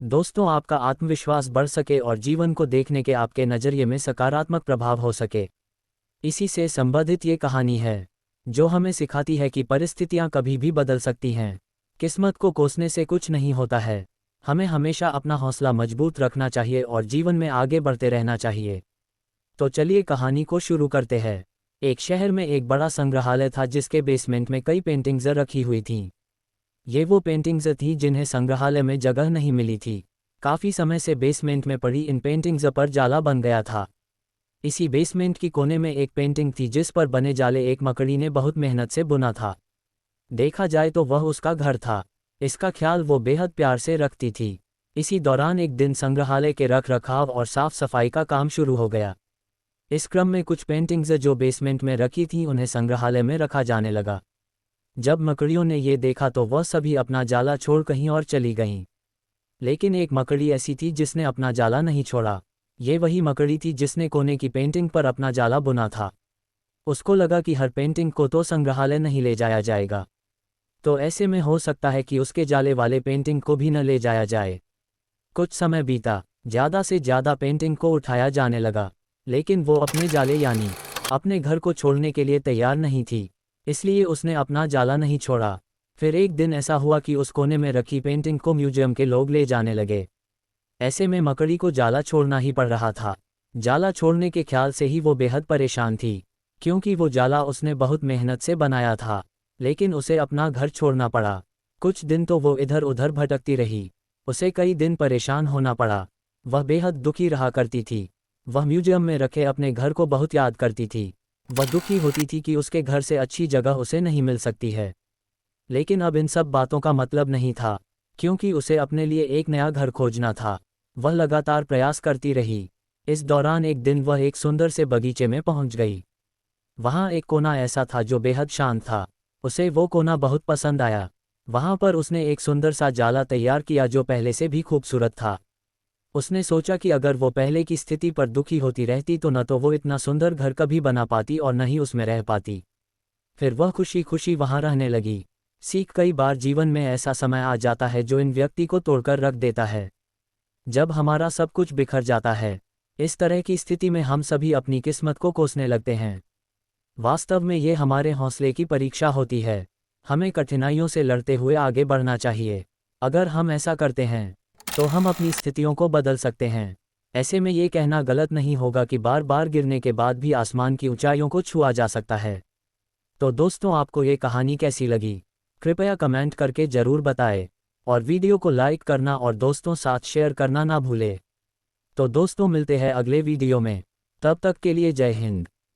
दोस्तों, आपका आत्मविश्वास बढ़ सके और जीवन को देखने के आपके नज़रिए में सकारात्मक प्रभाव हो सके, इसी से संबंधित ये कहानी है जो हमें सिखाती है कि परिस्थितियां कभी भी बदल सकती हैं। किस्मत को कोसने से कुछ नहीं होता है। हमें हमेशा अपना हौसला मजबूत रखना चाहिए और जीवन में आगे बढ़ते रहना चाहिए। तो चलिए कहानी को शुरू करते हैं। एक शहर में एक बड़ा संग्रहालय था जिसके बेसमेंट में कई पेंटिंग्स रखी हुई थीं। ये वो पेंटिंग्स थीं जिन्हें संग्रहालय में जगह नहीं मिली थी। काफ़ी समय से बेसमेंट में पड़ी इन पेंटिंग्स पर जाला बन गया था। इसी बेसमेंट की कोने में एक पेंटिंग थी जिस पर बने जाले एक मकड़ी ने बहुत मेहनत से बुना था। देखा जाए तो वह उसका घर था। इसका ख्याल वो बेहद प्यार से रखती थी। इसी दौरान एक दिन संग्रहालय के रख रखाव और साफ सफाई का काम शुरू हो गया। इस क्रम में कुछ पेंटिंग्स जो बेसमेंट में रखी थीं उन्हें संग्रहालय में रखा जाने लगा। जब मकड़ियों ने ये देखा तो वह सभी अपना जाला छोड़ कहीं और चली गईं। लेकिन एक मकड़ी ऐसी थी जिसने अपना जाला नहीं छोड़ा। ये वही मकड़ी थी जिसने कोने की पेंटिंग पर अपना जाला बुना था। उसको लगा कि हर पेंटिंग को तो संग्रहालय नहीं ले जाया जाएगा, तो ऐसे में हो सकता है कि उसके जाले वाले पेंटिंग को भी न ले जाया जाए। कुछ समय बीता, ज़्यादा से ज़्यादा पेंटिंग को उठाया जाने लगा, लेकिन वो अपने जाले यानी अपने घर को छोड़ने के लिए तैयार नहीं थी। इसलिए उसने अपना जाला नहीं छोड़ा। फिर एक दिन ऐसा हुआ कि उस कोने में रखी पेंटिंग को म्यूजियम के लोग ले जाने लगे। ऐसे में मकड़ी को जाला छोड़ना ही पड़ रहा था। जाला छोड़ने के ख्याल से ही वो बेहद परेशान थी, क्योंकि वो जाला उसने बहुत मेहनत से बनाया था, लेकिन उसे अपना घर छोड़ना पड़ा। कुछ दिन तो वो इधर उधर भटकती रही। उसे कई दिन परेशान होना पड़ा। वह बेहद दुखी रहा करती थी। वह म्यूजियम में रखे अपने घर को बहुत याद करती थी। वह दुखी होती थी कि उसके घर से अच्छी जगह उसे नहीं मिल सकती है। लेकिन अब इन सब बातों का मतलब नहीं था, क्योंकि उसे अपने लिए एक नया घर खोजना था। वह लगातार प्रयास करती रही। इस दौरान एक दिन वह एक सुंदर से बगीचे में पहुंच गई। वहां एक कोना ऐसा था जो बेहद शांत था। उसे वो कोना बहुत पसंद आया। वहां पर उसने एक सुंदर सा जाला तैयार किया जो पहले से भी खूबसूरत था। उसने सोचा कि अगर वो पहले की स्थिति पर दुखी होती रहती तो न तो वो इतना सुंदर घर कभी बना पाती और न ही उसमें रह पाती। फिर वह खुशी खुशी वहां रहने लगी। सीख, कई बार जीवन में ऐसा समय आ जाता है जो इन व्यक्ति को तोड़कर रख देता है। जब हमारा सब कुछ बिखर जाता है, इस तरह की स्थिति में हम सभी अपनी किस्मत को कोसने लगते हैं। वास्तव में ये हमारे हौसले की परीक्षा होती है। हमें कठिनाइयों से लड़ते हुए आगे बढ़ना चाहिए। अगर हम ऐसा करते हैं तो हम अपनी स्थितियों को बदल सकते हैं। ऐसे में ये कहना गलत नहीं होगा कि बार बार गिरने के बाद भी आसमान की ऊंचाइयों को छुआ जा सकता है। तो दोस्तों, आपको ये कहानी कैसी लगी? कृपया कमेंट करके ज़रूर बताएं और वीडियो को लाइक करना और दोस्तों साथ शेयर करना ना भूलें। तो दोस्तों, मिलते हैं अगले वीडियो में। तब तक के लिए जय हिंद।